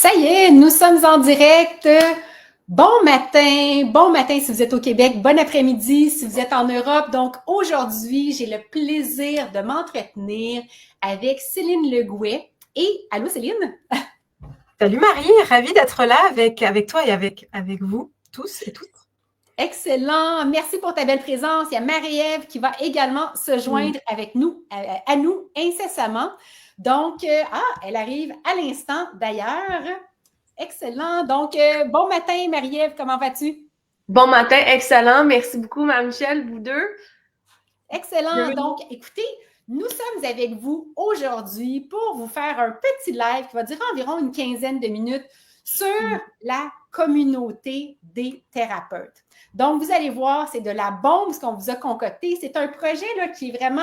Ça y est, nous sommes en direct. Bon matin si vous êtes au Québec, bon après-midi si vous êtes en Europe. Donc aujourd'hui, j'ai le plaisir de m'entretenir avec Céline Legouet. Et allô Céline? Salut Marie, ravie d'être là avec toi et avec vous tous et toutes. Excellent, merci pour ta belle présence. Il y a Marie-Ève qui va également se joindre avec nous, à nous incessamment. Donc, elle arrive à l'instant d'ailleurs. Excellent. Donc, bon matin Marie-Ève, comment vas-tu? Bon matin, excellent. Merci beaucoup, Mme Michel, vous deux. Excellent. Donc, écoutez, nous sommes avec vous aujourd'hui pour vous faire un petit live qui va durer environ une quinzaine de minutes sur la communauté des thérapeutes. Donc, vous allez voir, c'est de la bombe ce qu'on vous a concocté. C'est un projet là, qui est vraiment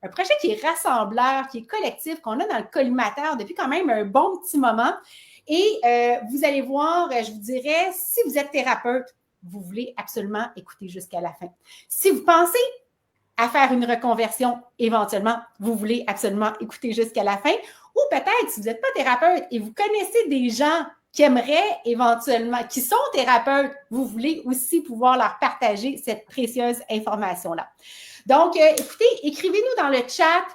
un projet qui est rassembleur, qui est collectif, qu'on a dans le collimateur depuis quand même un bon petit moment. Et vous allez voir, je vous dirais, si vous êtes thérapeute, vous voulez absolument écouter jusqu'à la fin. Si vous pensez à faire une reconversion, éventuellement, vous voulez absolument écouter jusqu'à la fin. Ou peut-être, si vous n'êtes pas thérapeute et vous connaissez des gens qui aimeraient éventuellement, qui sont thérapeutes, vous voulez aussi pouvoir leur partager cette précieuse information-là. Donc, écoutez, écrivez-nous dans le chat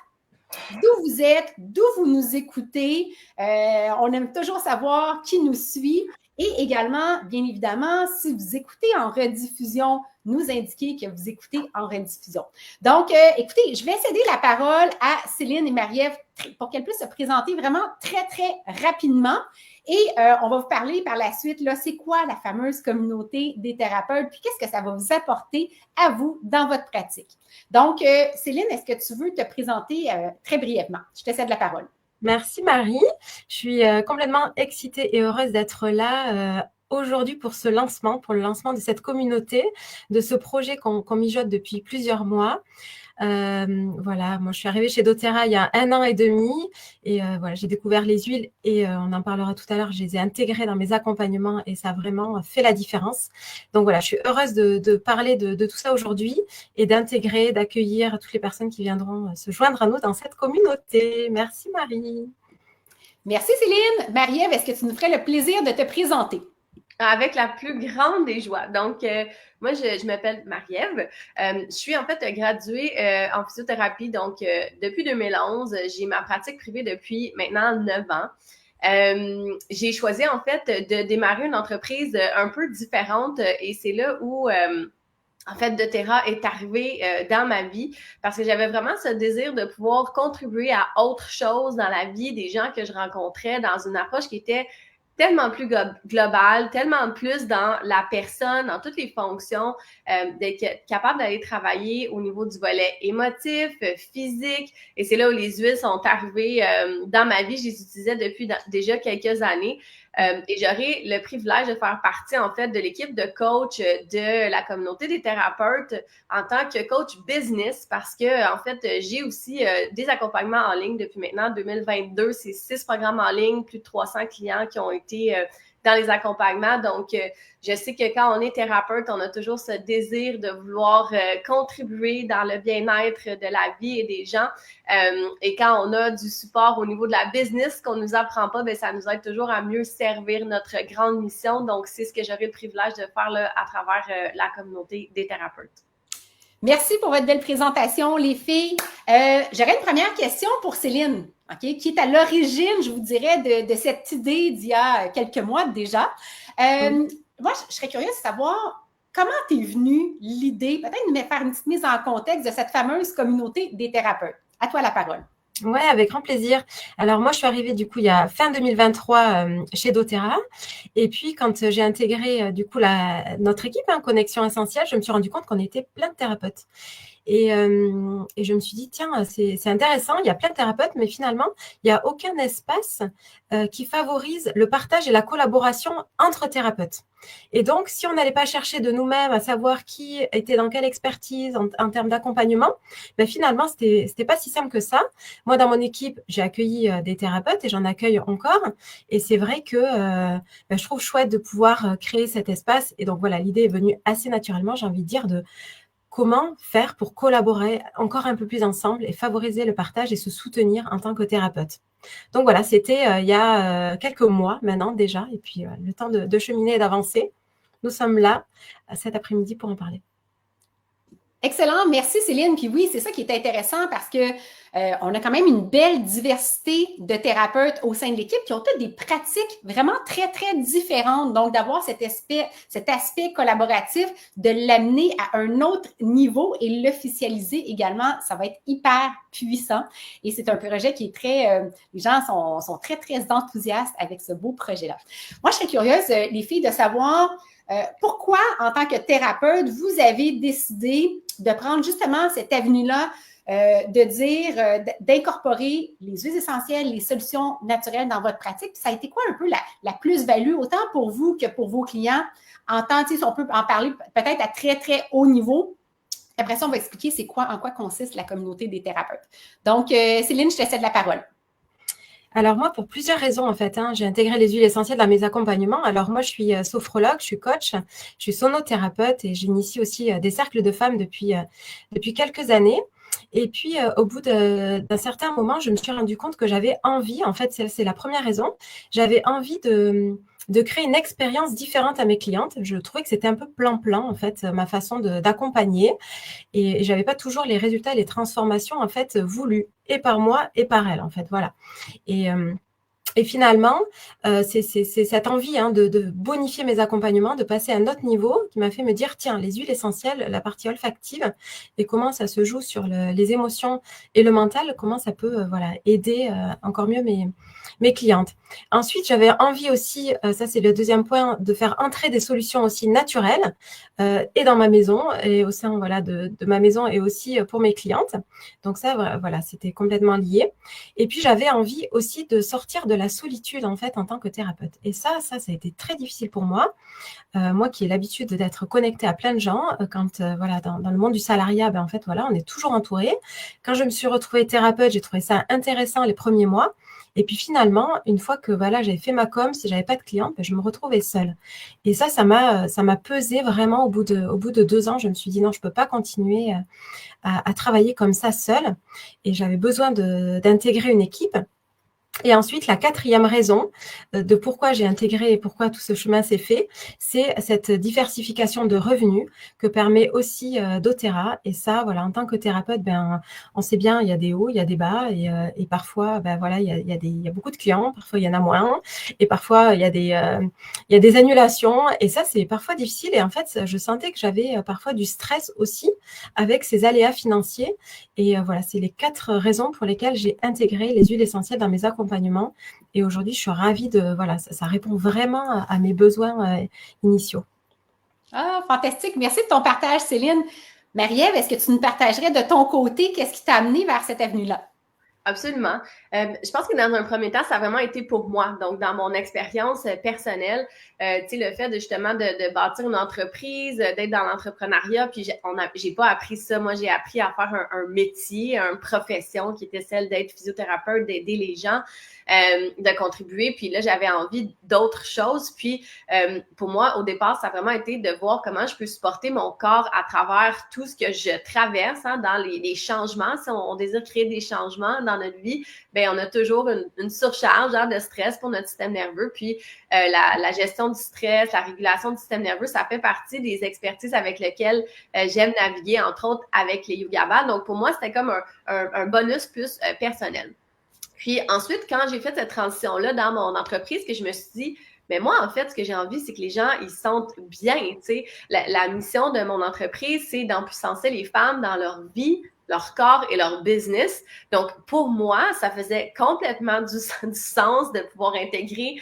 d'où vous êtes, d'où vous nous écoutez. On aime toujours savoir qui nous suit. Et également, bien évidemment, si vous écoutez en rediffusion, nous indiquer que vous écoutez en rediffusion. Donc, écoutez, je vais céder la parole à Céline et Marie-Ève pour qu'elles puissent se présenter vraiment très, très rapidement. Et on va vous parler par la suite, là, c'est quoi la fameuse communauté des thérapeutes, puis qu'est-ce que ça va vous apporter à vous dans votre pratique. Donc, Céline, est-ce que tu veux te présenter très brièvement? Je te cède la parole. Merci Marie, je suis complètement excitée et heureuse d'être là aujourd'hui pour le lancement de cette communauté, de ce projet qu'on mijote depuis plusieurs mois. Voilà, moi je suis arrivée chez doTERRA il y a 1 an et demi et voilà, j'ai découvert les huiles et on en parlera tout à l'heure. Je les ai intégrées dans mes accompagnements et ça a vraiment fait la différence. Donc voilà, je suis heureuse de parler de tout ça aujourd'hui et d'intégrer, d'accueillir toutes les personnes qui viendront se joindre à nous dans cette communauté. Merci Marie. Merci Céline. Marie-Ève, est-ce que tu nous ferais le plaisir de te présenter? Avec la plus grande des joies. Donc, moi, je m'appelle Marie-Ève. Je suis en fait graduée en physiothérapie. Donc, depuis 2011, j'ai ma pratique privée depuis maintenant 9 ans. J'ai choisi en fait de démarrer une entreprise un peu différente et c'est là où en fait, doTERRA est arrivé dans ma vie parce que j'avais vraiment ce désir de pouvoir contribuer à autre chose dans la vie des gens que je rencontrais dans une approche qui était tellement plus global, tellement plus dans la personne, dans toutes les fonctions, d'être capable d'aller travailler au niveau du volet émotif, physique. Et c'est là où les huiles sont arrivées dans ma vie. Je les utilisais depuis déjà quelques années. Et j'aurai le privilège de faire partie, en fait, de l'équipe de coach de la communauté des thérapeutes en tant que coach business parce que, en fait, j'ai aussi des accompagnements en ligne depuis maintenant 2022. C'est 6 programmes en ligne, plus de 300 clients qui ont été dans les accompagnements. Donc, je sais que quand on est thérapeute, on a toujours ce désir de vouloir contribuer dans le bien-être de la vie et des gens. Et quand on a du support au niveau de la business qu'on nous apprend pas, bien, ça nous aide toujours à mieux servir notre grande mission. Donc, c'est ce que j'aurai le privilège de faire là, à travers la communauté des thérapeutes. Merci pour votre belle présentation, les filles. J'aurais une première question pour Céline, okay, qui est à l'origine, je vous dirais, de cette idée d'il y a quelques mois déjà. Moi, je serais curieuse de savoir comment t'es venue l'idée, peut-être de me faire une petite mise en contexte de cette fameuse communauté des thérapeutes. À toi la parole. Ouais, avec grand plaisir. Alors moi, je suis arrivée du coup il y a fin 2023 chez doTERRA. Et puis quand j'ai intégré du coup notre équipe Connexion Essentielle, je me suis rendu compte qu'on était plein de thérapeutes. Et je me suis dit, tiens, c'est intéressant, il y a plein de thérapeutes, mais finalement, il n'y a aucun espace qui favorise le partage et la collaboration entre thérapeutes. Et donc, si on n'allait pas chercher de nous-mêmes à savoir qui était dans quelle expertise en termes d'accompagnement, ben finalement, c'était pas si simple que ça. Moi, dans mon équipe, j'ai accueilli des thérapeutes et j'en accueille encore. Et c'est vrai que je trouve chouette de pouvoir créer cet espace. Et donc, voilà, l'idée est venue assez naturellement, j'ai envie de dire, de comment faire pour collaborer encore un peu plus ensemble et favoriser le partage et se soutenir en tant que thérapeute. Donc voilà, c'était il y a quelques mois maintenant déjà. Et puis le temps de cheminer et d'avancer. Nous sommes là cet après-midi pour en parler. Excellent, merci Céline. Puis oui, c'est ça qui est intéressant parce que on a quand même une belle diversité de thérapeutes au sein de l'équipe qui ont toutes des pratiques vraiment très, très différentes. Donc, d'avoir cet aspect collaboratif, de l'amener à un autre niveau et l'officialiser également, ça va être hyper puissant. Et c'est un projet qui est très, les gens sont très, très enthousiastes avec ce beau projet-là. Moi, je serais curieuse, les filles, de savoir pourquoi, en tant que thérapeute, vous avez décidé de prendre justement cette avenue-là de dire, d'incorporer les huiles essentielles, les solutions naturelles dans votre pratique. Puis ça a été quoi un peu la plus-value, autant pour vous que pour vos clients, en tant, si on peut en parler peut-être à très, très haut niveau. Après ça, on va expliquer en quoi consiste la communauté des thérapeutes. Donc, Céline, je te cède la parole. Alors moi, pour plusieurs raisons en fait, j'ai intégré les huiles essentielles dans mes accompagnements. Alors moi, je suis sophrologue, je suis coach, je suis sonothérapeute et j'initie aussi des cercles de femmes depuis quelques années. Et puis, au bout d'un certain moment, je me suis rendu compte que j'avais envie, en fait, c'est la première raison, j'avais envie de créer une expérience différente à mes clientes. Je trouvais que c'était un peu plan-plan, en fait, ma façon d'accompagner. Et j'avais pas toujours les résultats et les transformations, en fait, voulues, et par moi et par elles, en fait, voilà. Et finalement, c'est cette envie de bonifier mes accompagnements, de passer à un autre niveau qui m'a fait me dire, tiens, les huiles essentielles, la partie olfactive et comment ça se joue sur les émotions et le mental, comment ça peut aider encore mieux mes clientes. Ensuite, j'avais envie aussi, ça c'est le deuxième point, de faire entrer des solutions aussi naturelles et dans ma maison et au sein de ma maison et aussi pour mes clientes. Donc ça, voilà, c'était complètement lié. Et puis, j'avais envie aussi de sortir de la solitude, en fait, en tant que thérapeute. Et ça a été très difficile pour moi. Moi qui ai l'habitude d'être connectée à plein de gens, quand, dans le monde du salariat, en fait, on est toujours entouré. Quand je me suis retrouvée thérapeute, j'ai trouvé ça intéressant les premiers mois. Et puis finalement, une fois que j'avais fait ma com, si j'avais pas de clients, je me retrouvais seule. Et ça m'a pesé vraiment au bout de 2 ans. Je me suis dit non, je peux pas continuer à travailler comme ça seule. Et j'avais besoin d'intégrer une équipe. Et ensuite, la quatrième raison de pourquoi j'ai intégré et pourquoi tout ce chemin s'est fait, c'est cette diversification de revenus que permet aussi doTERRA. Et ça, en tant que thérapeute, on sait bien, il y a des hauts, il y a des bas, et parfois, il y a beaucoup de clients, parfois il y en a moins, et parfois il y a des annulations. Et ça, c'est parfois difficile. Et en fait, je sentais que j'avais parfois du stress aussi avec ces aléas financiers. Et c'est les 4 raisons pour lesquelles j'ai intégré les huiles essentielles dans mes accompagnements. Et aujourd'hui, je suis ravie ça répond vraiment à mes besoins initiaux. Ah, fantastique. Merci de ton partage, Céline. Marie-Ève, est-ce que tu nous partagerais de ton côté qu'est-ce qui t'a amené vers cette avenue-là? Absolument. Je pense que dans un premier temps, ça a vraiment été pour moi. Donc, dans mon expérience personnelle, le fait de bâtir une entreprise, d'être dans l'entrepreneuriat, puis j'ai pas appris ça. Moi, j'ai appris à faire un métier, une profession qui était celle d'être physiothérapeute, d'aider les gens, de contribuer. Puis là, j'avais envie d'autres choses. Puis, pour moi, au départ, ça a vraiment été de voir comment je peux supporter mon corps à travers tout ce que je traverse dans les changements. Si on désire créer des changements dans notre vie, on a toujours une surcharge de stress pour notre système nerveux. Puis, la gestion du stress, la régulation du système nerveux, ça fait partie des expertises avec lesquelles j'aime naviguer, entre autres avec les Yoga Balls. Donc, pour moi, c'était comme un bonus plus personnel. Puis ensuite, quand j'ai fait cette transition-là dans mon entreprise, que je me suis dit, mais moi, en fait, ce que j'ai envie, c'est que les gens, ils se sentent bien, tu sais. La mission de mon entreprise, c'est d'empuissancer les femmes dans leur vie, leur corps et leur business. Donc, pour moi, ça faisait complètement du sens de pouvoir intégrer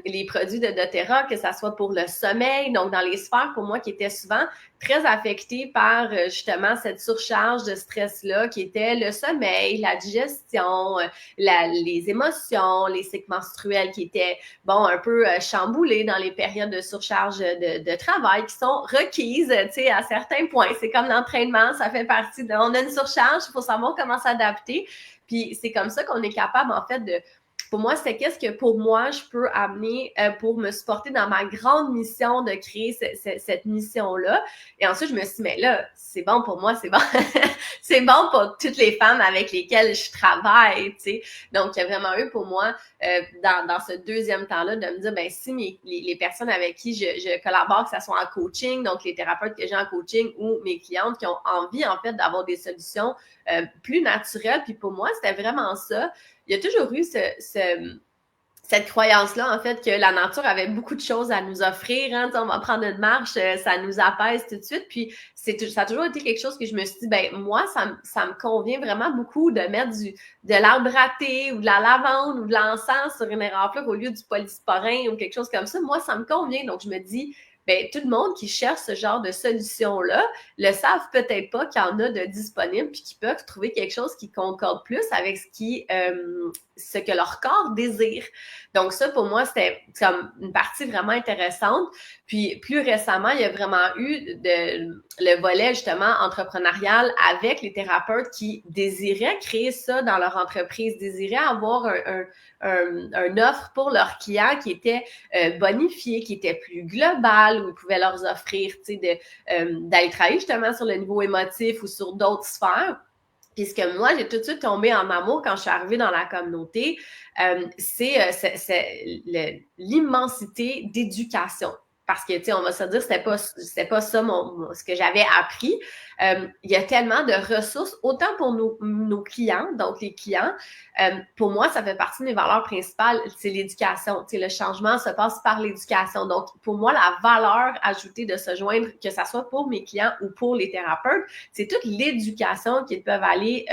les produits de doTERRA, que ça soit pour le sommeil, donc dans les sphères, pour moi, qui étaient souvent très affectée par justement cette surcharge de stress-là qui était le sommeil, la digestion, les émotions, les cycles menstruels qui étaient, un peu chamboulés dans les périodes de surcharge de travail qui sont requises, tu sais, à certains points. C'est comme l'entraînement, ça fait partie on a une surcharge, il faut savoir comment s'adapter. Puis c'est comme ça qu'on est capable, en fait, pour moi, c'était qu'est-ce que pour moi, je peux amener pour me supporter dans ma grande mission de créer cette mission-là. Et ensuite, je me suis dit, mais là, c'est bon pour moi, c'est bon. C'est bon pour toutes les femmes avec lesquelles je travaille, tu sais. Donc, il y a vraiment eu pour moi, dans ce deuxième temps-là, de me dire, ben si les personnes avec qui je collabore, que ce soit en coaching, donc les thérapeutes que j'ai en coaching ou mes clientes qui ont envie, en fait, d'avoir des solutions plus naturelles. Puis pour moi, c'était vraiment ça. Il y a toujours eu cette croyance-là, en fait, que la nature avait beaucoup de choses à nous offrir. Hein? On va prendre une marche, ça nous apaise tout de suite. Puis, ça a toujours été quelque chose que je me suis dit, ben moi, ça me convient vraiment beaucoup de mettre de l'arbre à thé ou de la lavande ou de l'encens sur une éraflure au lieu du polysporin ou quelque chose comme ça. Moi, ça me convient. Donc, je me dis, ben tout le monde qui cherche ce genre de solution-là le savent peut-être pas qu'il y en a de disponible puis qu'ils peuvent trouver quelque chose qui concorde plus avec ce que leur corps désire. Donc ça, pour moi, c'était comme une partie vraiment intéressante. Puis plus récemment, il y a vraiment eu le volet justement entrepreneurial avec les thérapeutes qui désiraient créer ça dans leur entreprise, désiraient avoir un offre pour leurs clients qui était bonifiée, qui était plus globale, où ils pouvaient leur offrir, tu sais, d'aller travailler justement sur le niveau émotif ou sur d'autres sphères. Puis ce que moi, j'ai tout de suite tombé en amour quand je suis arrivée dans la communauté, c'est l'immensité d'éducation. Parce que, tu sais, on va se dire, c'était pas ça ce que j'avais appris. Il y a tellement de ressources, autant pour nos clients, donc les clients. Pour moi, ça fait partie de mes valeurs principales, c'est l'éducation. Tu sais, le changement se passe par l'éducation. Donc, pour moi, la valeur ajoutée de se joindre, que ça soit pour mes clients ou pour les thérapeutes, c'est toute l'éducation qu'ils peuvent aller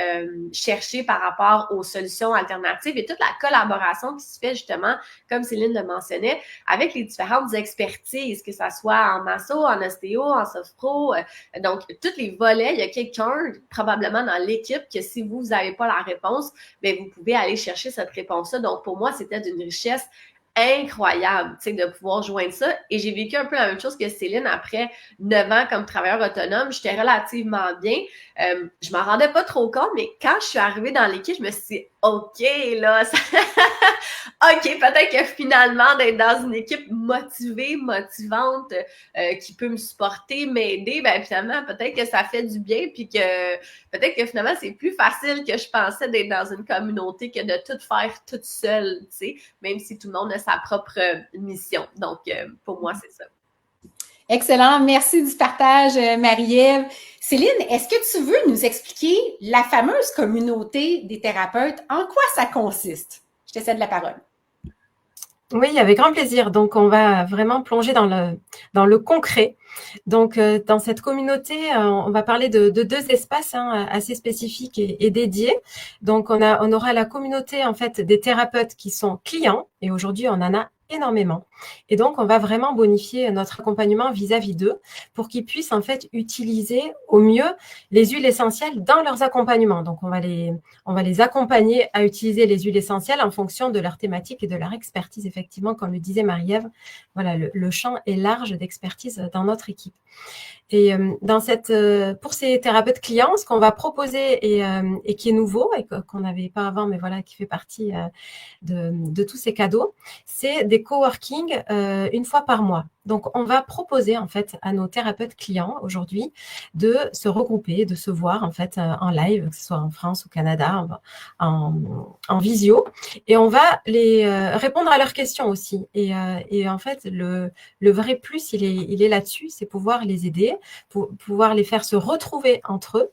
chercher par rapport aux solutions alternatives et toute la collaboration qui se fait justement, comme Céline le mentionnait, avec les différentes expertises, que ça soit en masso, en ostéo, en sophro. Donc, tous les volets, il y a quelqu'un probablement dans l'équipe que si vous n'avez pas la réponse, bien, vous pouvez aller chercher cette réponse-là. Donc, pour moi, c'était d'une richesse incroyable, tu sais, de pouvoir joindre ça. Et j'ai vécu un peu la même chose que Céline après 9 ans comme travailleur autonome. J'étais relativement bien. Je m'en rendais pas trop compte, mais quand je suis arrivée dans l'équipe, je me suis dit, OK, là, ça... OK, peut-être que finalement, d'être dans une équipe motivée, motivante, qui peut me supporter, m'aider, ben finalement, peut-être que ça fait du bien, puis que peut-être que finalement, c'est plus facile que je pensais d'être dans une communauté que de tout faire toute seule, tu sais, même si tout le monde a sa propre mission. Donc, pour moi, c'est ça. Excellent. Merci du partage, Marie-Ève. Céline, est-ce que tu veux nous expliquer la fameuse communauté des thérapeutes? En quoi ça consiste? Je te cède la parole. Oui, avec grand plaisir. Donc, on va vraiment plonger dans le concret. Donc, dans cette communauté, on va parler de deux espaces assez spécifiques et dédiés. Donc, on aura la communauté en fait des thérapeutes qui sont clients, et aujourd'hui, on en a énormément. Et donc, on va vraiment bonifier notre accompagnement vis-à-vis d'eux pour qu'ils puissent en fait utiliser au mieux les huiles essentielles dans leurs accompagnements. Donc, on va les accompagner à utiliser les huiles essentielles en fonction de leur thématique et de leur expertise. Effectivement, comme le disait Marie-Ève, voilà, le champ est large d'expertise dans notre équipe. Et pour ces thérapeutes clients, ce qu'on va proposer et qui est nouveau et qu'on n'avait pas avant, mais voilà, qui fait partie de tous ces cadeaux, c'est des coworking une fois par mois. Donc, on va proposer en fait à nos thérapeutes clients aujourd'hui de se regrouper, de se voir en fait en live, que ce soit en France ou au Canada, en visio, et on va les répondre à leurs questions aussi. Et en fait, le vrai plus, il est là-dessus, c'est pouvoir les aider, pouvoir les faire se retrouver entre eux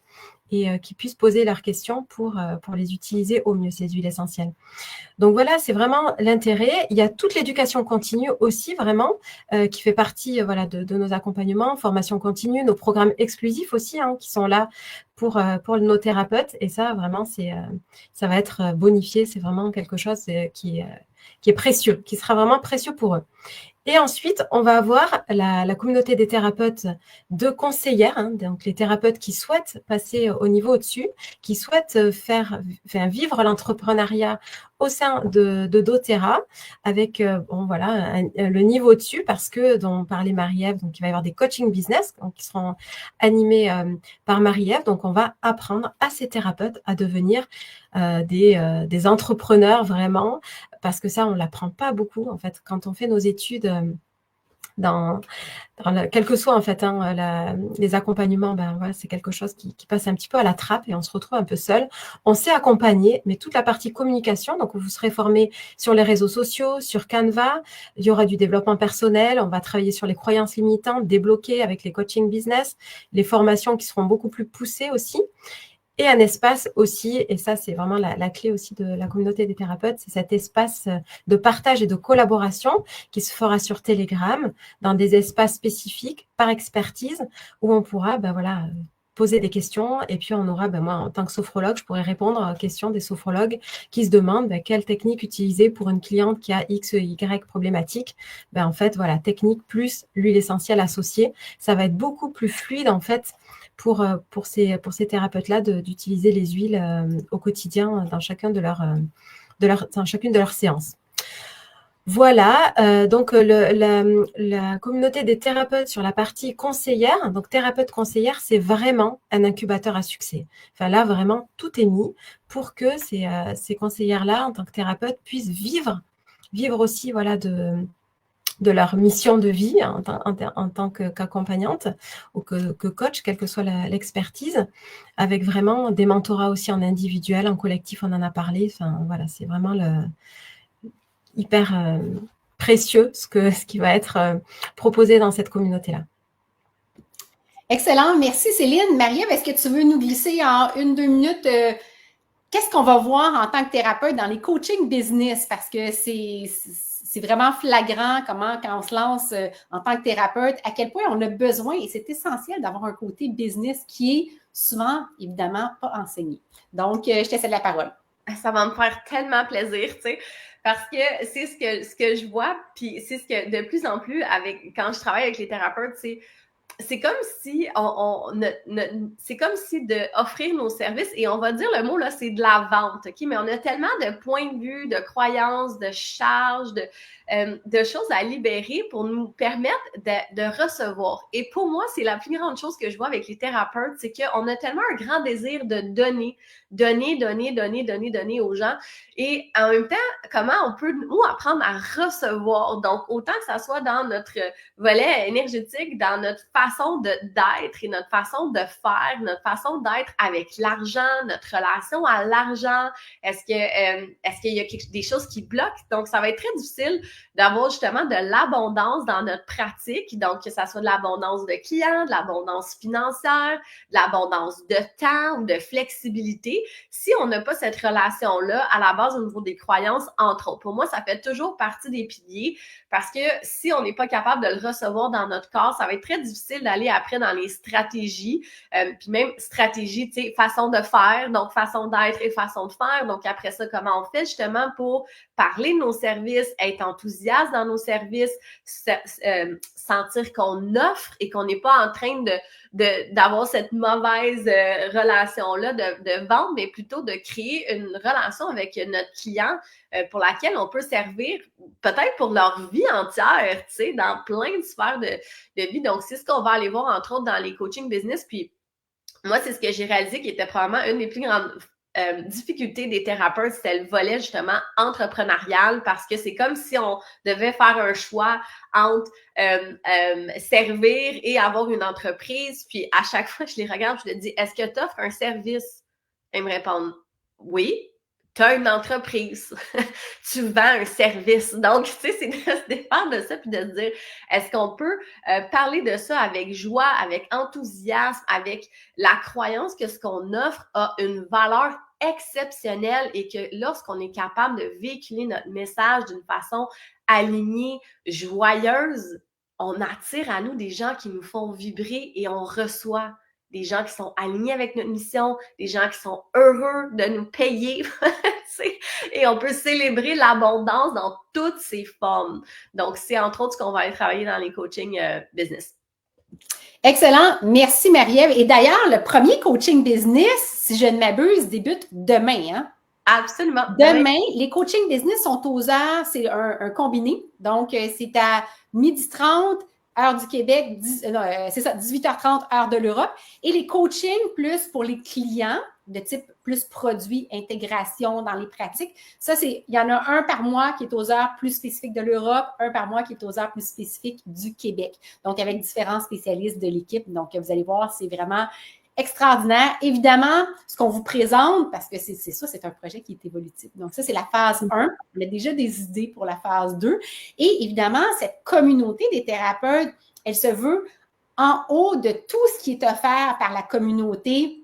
et qu'ils puissent poser leurs questions pour les utiliser au mieux, ces huiles essentielles. Donc voilà, c'est vraiment l'intérêt. Il y a toute l'éducation continue aussi, vraiment, qui fait partie de nos accompagnements, formation continue, nos programmes exclusifs aussi, qui sont là pour nos thérapeutes. Et ça, vraiment, ça va être bonifié. C'est vraiment quelque chose qui est précieux, qui sera vraiment précieux pour eux. Et ensuite, on va avoir la communauté des thérapeutes de conseillères, donc les thérapeutes qui souhaitent passer au niveau au-dessus, qui souhaitent faire vivre l'entrepreneuriat au sein de doTERRA avec le niveau au-dessus parce que dont parlait Marie-Ève, donc il va y avoir des coaching business donc, qui seront animés par Marie-Ève. Donc on va apprendre à ces thérapeutes à devenir des entrepreneurs vraiment parce que ça, on ne l'apprend pas beaucoup, en fait. Quand on fait nos études quel que soit en fait les accompagnements, voilà, c'est quelque chose qui passe un petit peu à la trappe et on se retrouve un peu seul. On sait accompagner, mais toute la partie communication, donc vous serez formé sur les réseaux sociaux, sur Canva, il y aura du développement personnel, on va travailler sur les croyances limitantes, débloquer avec les coaching business, les formations qui seront beaucoup plus poussées aussi. Et un espace aussi, et ça c'est vraiment la clé aussi de la communauté des thérapeutes, c'est cet espace de partage et de collaboration qui se fera sur Telegram, dans des espaces spécifiques, par expertise, où on pourra voilà, poser des questions, et puis on aura, moi en tant que sophrologue, je pourrais répondre aux questions des sophrologues qui se demandent quelle technique utiliser pour une cliente qui a X, Y problématique. En fait, voilà, technique plus l'huile essentielle associée, ça va être beaucoup plus fluide en fait, pour ces thérapeutes-là d'utiliser les huiles au quotidien dans chacune de leurs séances. Voilà, donc la communauté des thérapeutes sur la partie conseillère, donc thérapeute conseillère, c'est vraiment un incubateur à succès. Enfin là, vraiment, tout est mis pour que ces conseillères-là, en tant que thérapeutes, puissent vivre aussi, voilà, de leur mission de vie en tant qu'accompagnante ou que coach, quelle que soit l'expertise, avec vraiment des mentorats aussi en individuel, en collectif, on en a parlé. Enfin, voilà, c'est vraiment hyper précieux ce qui va être proposé dans cette communauté-là. Excellent. Merci Céline. Marie-Ève, est-ce que tu veux nous glisser en 1-2 minutes qu'est-ce qu'on va voir en tant que thérapeute dans les coaching business? Parce que c'est vraiment flagrant comment, quand on se lance en tant que thérapeute, à quel point on a besoin, et c'est essentiel d'avoir un côté business qui est souvent, évidemment, pas enseigné. Donc, je te cède la parole. Ça va me faire tellement plaisir, tu sais, parce que c'est ce que je vois, puis c'est ce que de plus en plus, quand je travaille avec les thérapeutes, c'est comme si c'est comme si d'offrir nos services, et on va dire le mot là, c'est de la vente, ok? Mais on a tellement de points de vue, de croyances, de charges, de choses à libérer pour nous permettre de recevoir. Et pour moi, c'est la plus grande chose que je vois avec les thérapeutes, c'est qu'on a tellement un grand désir de donner aux gens. Et en même temps, comment on peut, nous, apprendre à recevoir. Donc, autant que ça soit dans notre volet énergétique, dans notre façon d'être et notre façon de faire, notre façon d'être avec l'argent, notre relation à l'argent. Est-ce qu'il y a des choses qui bloquent? Donc, ça va être très difficile d'avoir justement de l'abondance dans notre pratique. Donc, que ça soit de l'abondance de clients, de l'abondance financière, de l'abondance de temps ou de flexibilité, si on n'a pas cette relation-là à la base au niveau des croyances, entre autres. Pour moi, ça fait toujours partie des piliers, parce que si on n'est pas capable de le recevoir dans notre corps, ça va être très difficile d'aller après dans les stratégies, puis même stratégie, tu sais, façon de faire, donc façon d'être et façon de faire. Donc après ça, comment on fait justement pour parler de nos services, être enthousiaste dans nos services, sentir qu'on offre et qu'on n'est pas en train d'avoir cette mauvaise relation-là de vente, mais plutôt de créer une relation avec notre client pour laquelle on peut servir peut-être pour leur vie entière, tu sais, dans plein de sphères de vie. Donc, c'est ce qu'on va aller voir, entre autres, dans les coaching business. Puis, moi, c'est ce que j'ai réalisé qui était probablement une des plus grandes difficultés des thérapeutes, c'était le volet justement entrepreneurial, parce que c'est comme si on devait faire un choix entre servir et avoir une entreprise. Puis à chaque fois, je les regarde, je leur dis, est-ce que tu offres un service? Ils me répondent, oui. Tu as une entreprise, tu vends un service. Donc, tu sais, c'est de se défaire de ça puis de se dire, est-ce qu'on peut parler de ça avec joie, avec enthousiasme, avec la croyance que ce qu'on offre a une valeur exceptionnelle, et que lorsqu'on est capable de véhiculer notre message d'une façon alignée, joyeuse, on attire à nous des gens qui nous font vibrer, et on reçoit des gens qui sont alignés avec notre mission, des gens qui sont heureux de nous payer, et on peut célébrer l'abondance dans toutes ses formes. Donc, c'est entre autres ce qu'on va aller travailler dans les coaching business. Excellent. Merci, Marie-Ève. Et d'ailleurs, le premier coaching business, si je ne m'abuse, débute demain, hein? Absolument. Demain, les coaching business sont aux heures, c'est un combiné. Donc, c'est à 12h30, heure du Québec, c'est ça, 18h30, heure de l'Europe. Et les coachings plus pour les clients, de type plus produit, intégration dans les pratiques. Ça, il y en a un par mois qui est aux heures plus spécifiques de l'Europe, un par mois qui est aux heures plus spécifiques du Québec. Donc, avec différents spécialistes de l'équipe. Donc, vous allez voir, c'est vraiment extraordinaire. Évidemment, ce qu'on vous présente, parce que c'est ça, c'est un projet qui est évolutif. Donc, ça, c'est la phase 1. On a déjà des idées pour la phase 2. Et évidemment, cette communauté des thérapeutes, elle se veut en haut de tout ce qui est offert par la communauté,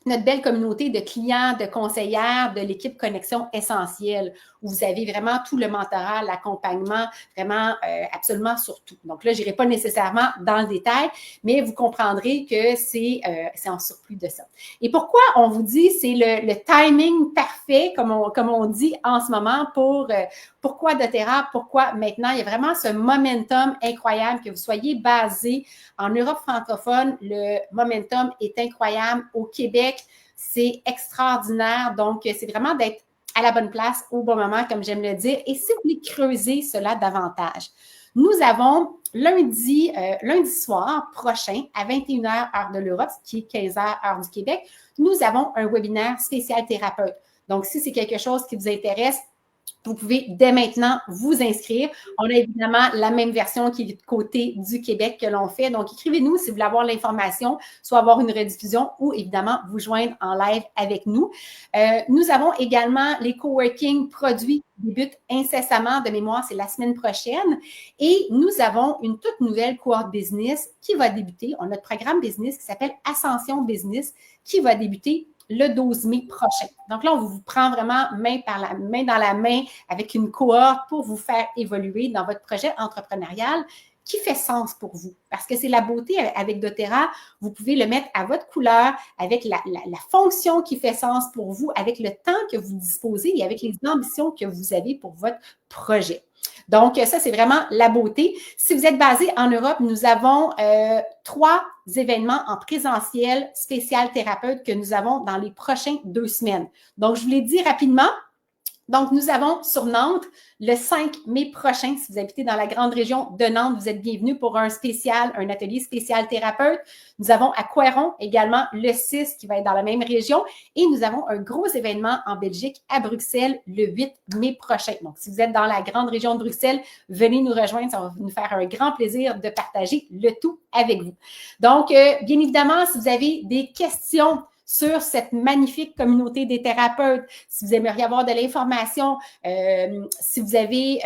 notre belle communauté de clients, de conseillères, de l'équipe Connexion Essentielle, où vous avez vraiment tout le mentorat, l'accompagnement, vraiment absolument sur tout. Donc là, je n'irai pas nécessairement dans le détail, mais vous comprendrez que c'est en surplus de ça. Et pourquoi on vous dit c'est le timing parfait, comme on dit en ce moment, pourquoi doTERRA, pourquoi maintenant? Il y a vraiment ce momentum incroyable, que vous soyez basé en Europe francophone, le momentum est incroyable. Au Québec, c'est extraordinaire. Donc, c'est vraiment d'être à la bonne place au bon moment, comme j'aime le dire. Et si vous voulez creuser cela davantage, nous avons lundi soir prochain, à 21h, heure de l'Europe, ce qui est 15h, heure du Québec, nous avons un webinaire spécial thérapeute. Donc, si c'est quelque chose qui vous intéresse, vous pouvez dès maintenant vous inscrire. On a évidemment la même version qui est du côté du Québec que l'on fait. Donc, écrivez-nous si vous voulez avoir l'information, soit avoir une rediffusion ou évidemment vous joindre en live avec nous. Nous avons également les coworking produits qui débutent incessamment. De mémoire, c'est la semaine prochaine. Et nous avons une toute nouvelle cohorte business qui va débuter. On a notre programme business qui s'appelle Ascension Business qui va débuter le 12 mai prochain. Donc là, on vous prend vraiment main dans la main avec une cohorte pour vous faire évoluer dans votre projet entrepreneurial qui fait sens pour vous. Parce que c'est la beauté avec doTERRA, vous pouvez le mettre à votre couleur, avec la fonction qui fait sens pour vous, avec le temps que vous disposez et avec les ambitions que vous avez pour votre projet. Donc, ça, c'est vraiment la beauté. Si vous êtes basé en Europe, nous avons 3 événements en présentiel spécial thérapeute que nous avons dans les prochaines 2 semaines. Donc, je vous l'ai dit rapidement. Donc, nous avons sur Nantes le 5 mai prochain. Si vous habitez dans la grande région de Nantes, vous êtes bienvenus pour un atelier spécial thérapeute. Nous avons à Coiron également le 6 qui va être dans la même région. Et nous avons un gros événement en Belgique à Bruxelles le 8 mai prochain. Donc, si vous êtes dans la grande région de Bruxelles, venez nous rejoindre. Ça va nous faire un grand plaisir de partager le tout avec vous. Donc, bien évidemment, si vous avez des questions sur cette magnifique communauté des thérapeutes, si vous aimeriez avoir de l'information, si vous avez,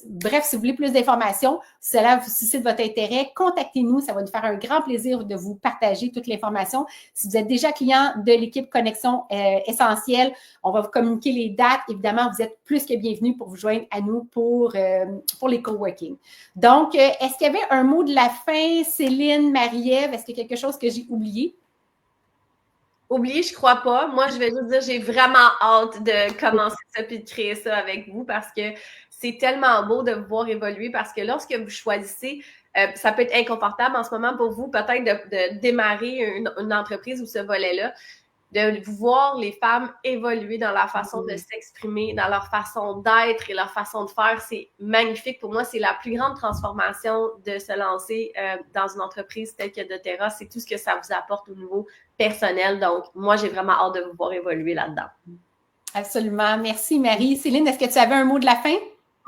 bref, si vous voulez plus d'informations, si cela vous suscite votre intérêt, contactez-nous, ça va nous faire un grand plaisir de vous partager toute l'information. Si vous êtes déjà client de l'équipe Connexion Essentielle, on va vous communiquer les dates. Évidemment, vous êtes plus que bienvenus pour vous joindre à nous pour les coworking. Donc, est-ce qu'il y avait un mot de la fin, Céline, Marie-Ève? Est-ce qu'il y a quelque chose que j'ai oublié? Oublié, je crois pas. Moi, je vais juste dire, j'ai vraiment hâte de commencer ça puis de créer ça avec vous parce que c'est tellement beau de vous voir évoluer parce que lorsque vous choisissez, ça peut être inconfortable en ce moment pour vous, peut-être de démarrer une entreprise ou ce volet-là, de vous voir les femmes évoluer dans leur façon de s'exprimer, dans leur façon d'être et leur façon de faire, c'est magnifique. Pour moi, c'est la plus grande transformation de se lancer dans une entreprise telle que doTERRA. C'est tout ce que ça vous apporte au niveau personnel. Donc, moi, j'ai vraiment hâte de vous voir évoluer là-dedans. Absolument. Merci, Marie. Céline, est-ce que tu avais un mot de la fin?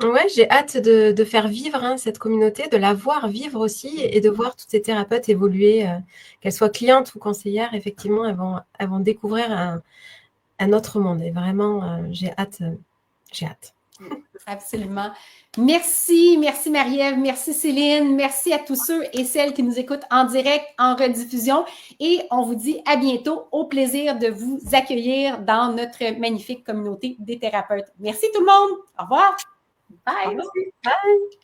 Oui, j'ai hâte de faire vivre cette communauté, de la voir vivre aussi et de voir toutes ces thérapeutes évoluer, qu'elles soient clientes ou conseillères. Effectivement, elles vont découvrir un autre monde. Et vraiment, j'ai hâte. Absolument. Merci Marie-Ève, merci Céline, merci à tous ceux et celles qui nous écoutent en direct, en rediffusion. Et on vous dit à bientôt. Au plaisir de vous accueillir dans notre magnifique communauté des thérapeutes. Merci tout le monde. Au revoir. Bye. Bye.